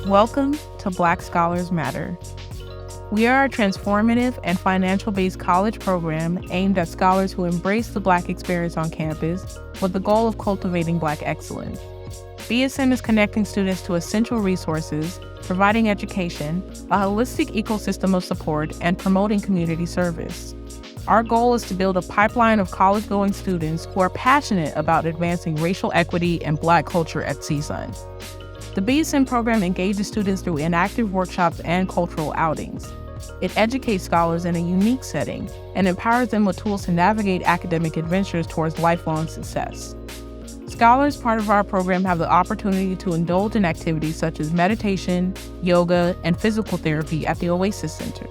Welcome to Black Scholars Matter. We are a transformative and financial-based college program aimed at scholars who embrace the Black experience on campus with the goal of cultivating Black excellence. BSM is connecting students to essential resources, providing education, a holistic ecosystem of support, and promoting community service. Our goal is to build a pipeline of college-going students who are passionate about advancing racial equity and Black culture at CSUN. The BSM program engages students through interactive workshops and cultural outings. It educates scholars in a unique setting and empowers them with tools to navigate academic adventures towards lifelong success. Scholars part of our program have the opportunity to indulge in activities such as meditation, yoga, and physical therapy at the Oasis Center.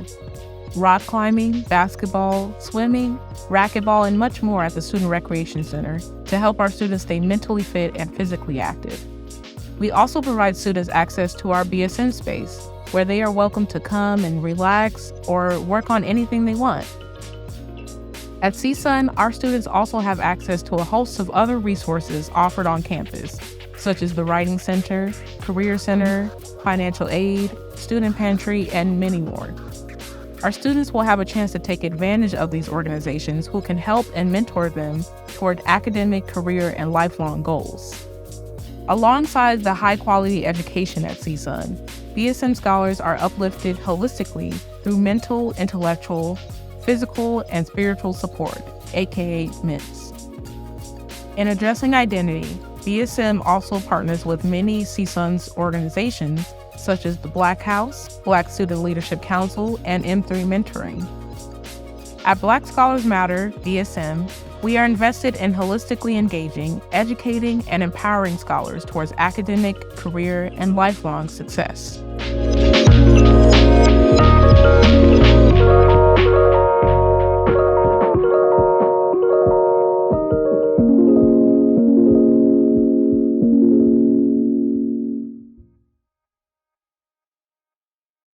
Rock climbing, basketball, swimming, racquetball, and much more at the Student Recreation Center to help our students stay mentally fit and physically active. We also provide students access to our BSM space, where they are welcome to come and relax or work on anything they want. At CSUN, our students also have access to a host of other resources offered on campus, such as the Writing Center, Career Center, Financial Aid, Student Pantry, and many more. Our students will have a chance to take advantage of these organizations who can help and mentor them toward academic, career, and lifelong goals. Alongside the high-quality education at CSUN, BSM scholars are uplifted holistically through mental, intellectual, physical, and spiritual support, aka MINTS. In addressing identity, BSM also partners with many CSUN's organizations such as the Black House, Black Student Leadership Council, and M3 Mentoring. At Black Scholars Matter, BSM, we are invested in holistically engaging, educating, and empowering scholars towards academic, career, and lifelong success.